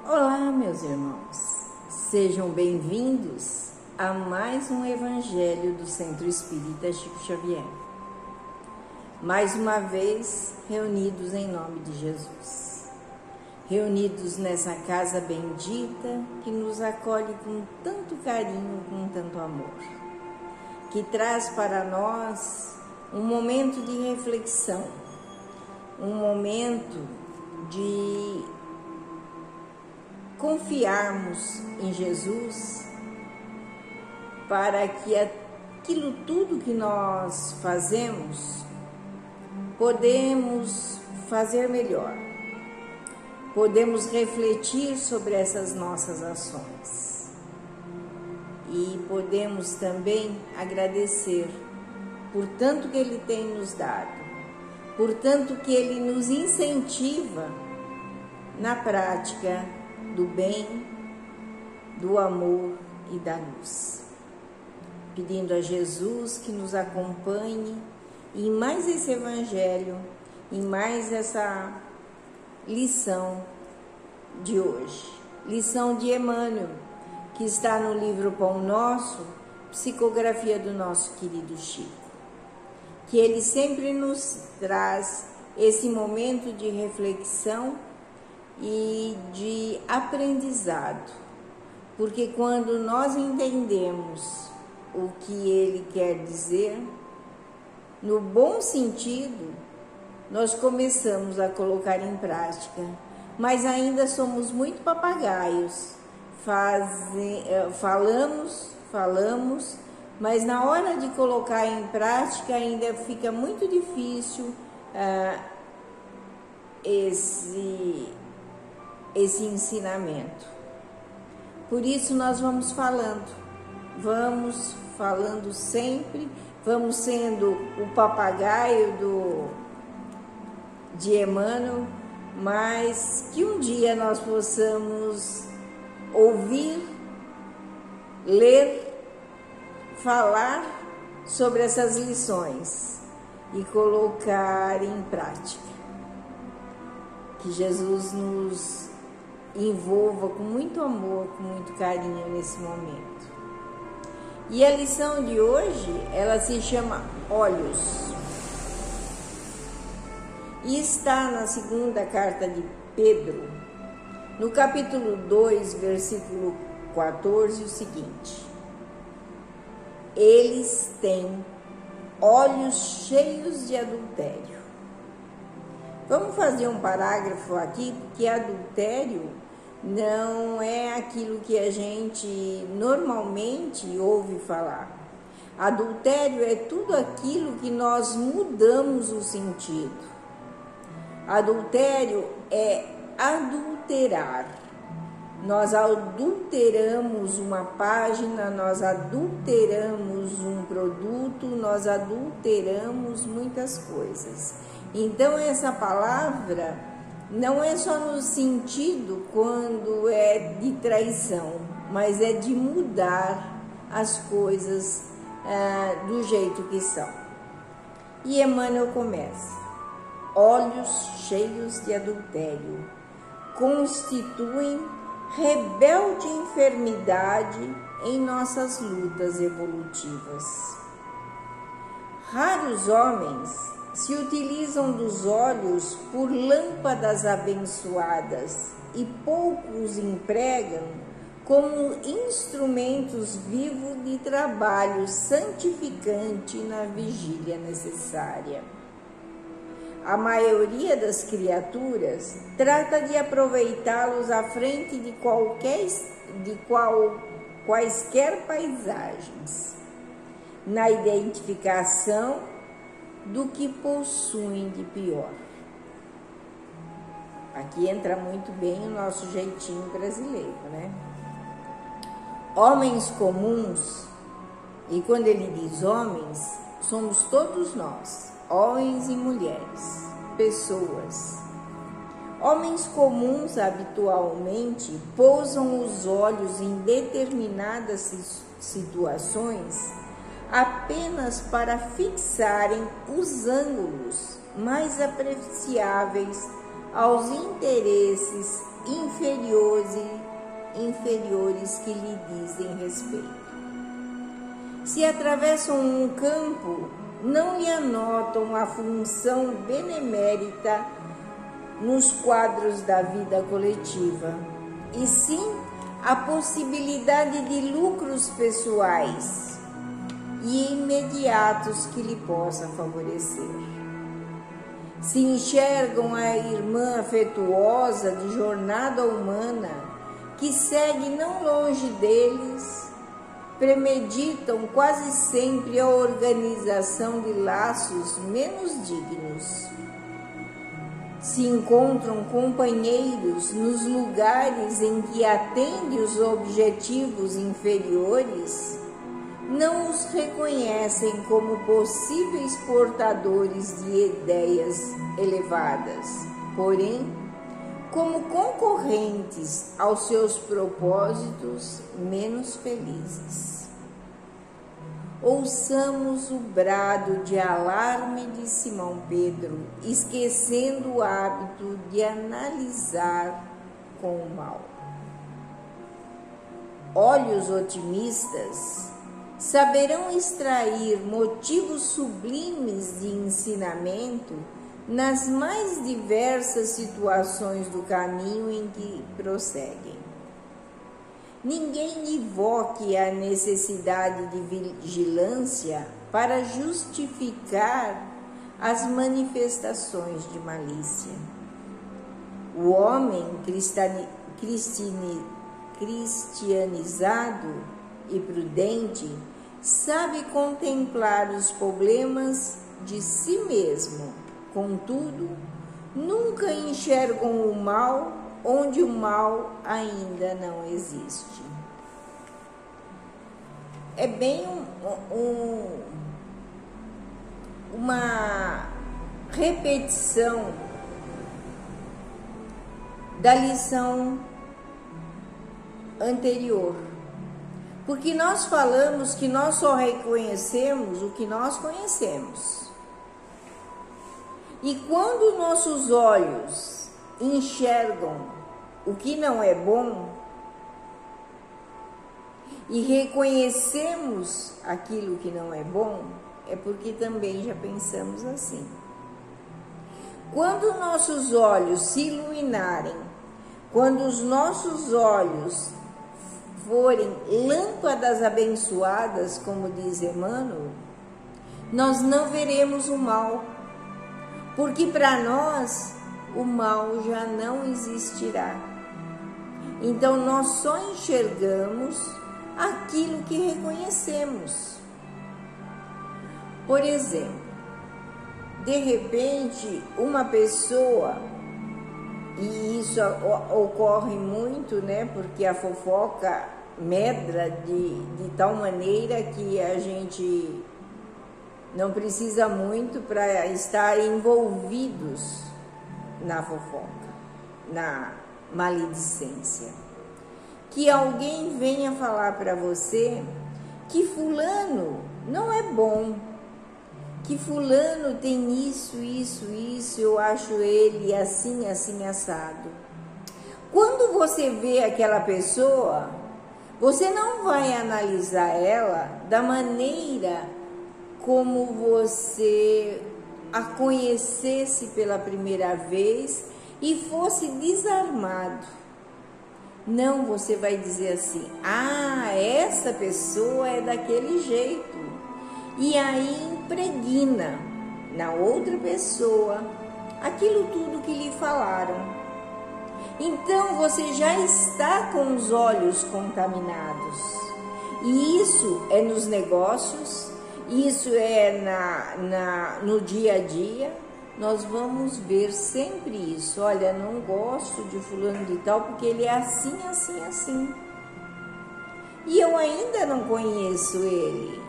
Olá, meus irmãos, sejam bem-vindos a mais um Evangelho do Centro Espírita Chico Xavier. Mais uma vez, reunidos em nome de Jesus, reunidos nessa casa bendita que nos acolhe com tanto carinho, com tanto amor, que traz para nós um momento de reflexão, um momento de confiarmos em Jesus para que aquilo tudo que nós fazemos podemos fazer melhor, podemos refletir sobre essas nossas ações e podemos também agradecer por tanto que Ele tem nos dado, por tanto que Ele nos incentiva na prática do bem, do amor e da luz. Pedindo a Jesus que nos acompanhe em mais esse Evangelho, em mais essa lição de hoje. Lição de Emmanuel, que está no livro Pão Nosso, psicografia do nosso querido Chico. Que ele sempre nos traz esse momento de reflexão e de aprendizado, porque quando nós entendemos o que ele quer dizer, no bom sentido, nós começamos a colocar em prática, mas ainda somos muito papagaios, falamos, mas na hora de colocar em prática ainda fica muito difícil esse ensinamento. Por isso nós vamos falando sempre, vamos sendo o papagaio de Emmanuel, mas que um dia nós possamos ouvir, ler, falar sobre essas lições e colocar em prática. Que Jesus nos envolva com muito amor, com muito carinho nesse momento. E a lição de hoje, ela se chama Olhos. E está na segunda carta de Pedro, no capítulo 2, versículo 14, o seguinte: eles têm olhos cheios de adultério. Vamos fazer um parágrafo aqui, porque adultério não é aquilo que a gente normalmente ouve falar. Adultério é tudo aquilo que nós mudamos o sentido. Adultério é adulterar. Nós adulteramos uma página, nós adulteramos um produto, nós adulteramos muitas coisas. Então, essa palavra não é só no sentido quando é de traição, mas é de mudar as coisas do jeito que são. E Emmanuel começa: olhos cheios de adultério constituem rebelde enfermidade em nossas lutas evolutivas. Raros homens se utilizam dos olhos por lâmpadas abençoadas e poucos empregam como instrumentos vivos de trabalho santificante na vigília necessária. A maioria das criaturas trata de aproveitá-los à frente de quaisquer paisagens, na identificação do que possuem de pior. Aqui entra muito bem o nosso jeitinho brasileiro, né? Homens comuns, e quando ele diz homens, somos todos nós, homens e mulheres, pessoas. Homens comuns habitualmente pousam os olhos em determinadas situações apenas para fixarem os ângulos mais apreciáveis aos interesses inferiores que lhe dizem respeito. Se atravessam um campo, não lhe anotam a função benemérita nos quadros da vida coletiva, e sim a possibilidade de lucros pessoais e imediatos que lhe possa favorecer. Se enxergam a irmã afetuosa de jornada humana que segue não longe deles, premeditam quase sempre a organização de laços menos dignos. Se encontram companheiros nos lugares em que atende os objetivos inferiores, não os reconhecem como possíveis portadores de ideias elevadas, porém, como concorrentes aos seus propósitos menos felizes. Ouçamos o brado de alarme de Simão Pedro, esquecendo o hábito de analisar com o mal. Olhos otimistas saberão extrair motivos sublimes de ensinamento nas mais diversas situações do caminho em que prosseguem. Ninguém invoque a necessidade de vigilância para justificar as manifestações de malícia. O homem cristianizado e prudente sabe contemplar os problemas de si mesmo, contudo, nunca enxergam o mal onde o mal ainda não existe. É bem uma repetição da lição anterior, porque nós falamos que nós só reconhecemos o que nós conhecemos. E quando nossos olhos enxergam o que não é bom e reconhecemos aquilo que não é bom, é porque também já pensamos assim. Quando nossos olhos se iluminarem, quando os nossos olhos forem lâmpadas abençoadas, como diz Emmanuel, nós não veremos o mal, porque para nós o mal já não existirá. Então nós só enxergamos aquilo que reconhecemos. Por exemplo, de repente uma pessoa, e isso ocorre muito, né? Porque a fofoca medra de tal maneira que a gente não precisa muito para estar envolvidos na fofoca, na maledicência. Que alguém venha falar para você que fulano não é bom, que fulano tem isso, eu acho ele assim, assim, assado. Quando você vê aquela pessoa, você não vai analisar ela da maneira como você a conhecesse pela primeira vez e fosse desarmado. Não, você vai dizer assim: ah, essa pessoa é daquele jeito. E aí impregna na outra pessoa aquilo tudo que lhe falaram. Então você já está com os olhos contaminados. E isso é nos negócios, isso é no dia a dia. Nós vamos ver sempre isso. Olha, não gosto de fulano de tal porque ele é assim, assim, assim. E eu ainda não conheço ele.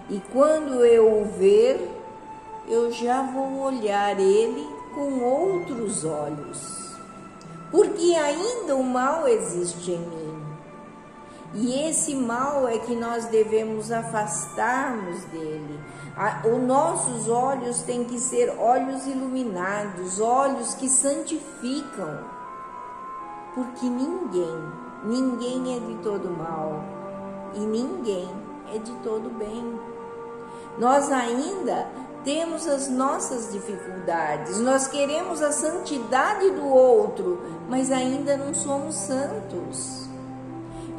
E quando eu o ver, eu já vou olhar ele com outros olhos. Porque ainda o mal existe em mim. E esse mal é que nós devemos afastarmos dele. Os nossos olhos têm que ser olhos iluminados, olhos que santificam. Porque ninguém é de todo mal e ninguém é de todo bem. Nós ainda temos as nossas dificuldades, nós queremos a santidade do outro, mas ainda não somos santos.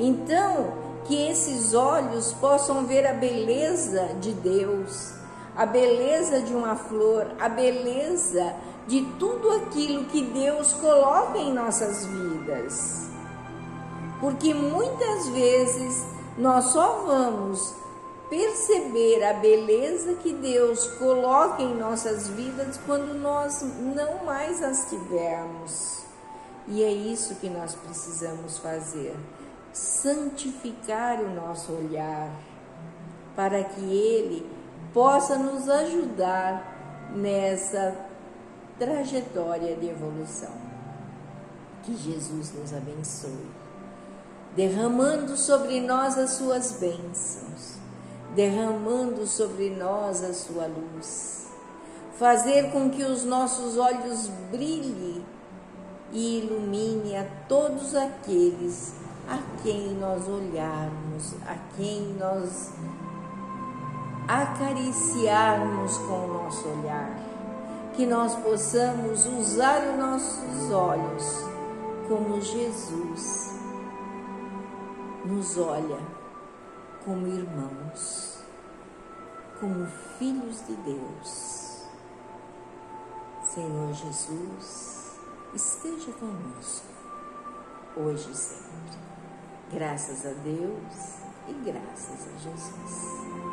Então, que esses olhos possam ver a beleza de Deus, a beleza de uma flor, a beleza de tudo aquilo que Deus coloca em nossas vidas. Porque muitas vezes nós só vamos perceber a beleza que Deus coloca em nossas vidas quando nós não mais as tivermos. E é isso que nós precisamos fazer. Santificar o nosso olhar, para que Ele possa nos ajudar nessa trajetória de evolução. Que Jesus nos abençoe, derramando sobre nós as suas bênçãos, derramando sobre nós a sua luz, fazer com que os nossos olhos brilhem e ilumine a todos aqueles a quem nós olharmos, a quem nós acariciarmos com o nosso olhar, que nós possamos usar os nossos olhos como Jesus nos olha, como irmãos, como filhos de Deus. Senhor Jesus, esteja conosco, hoje e sempre. Graças a Deus e graças a Jesus.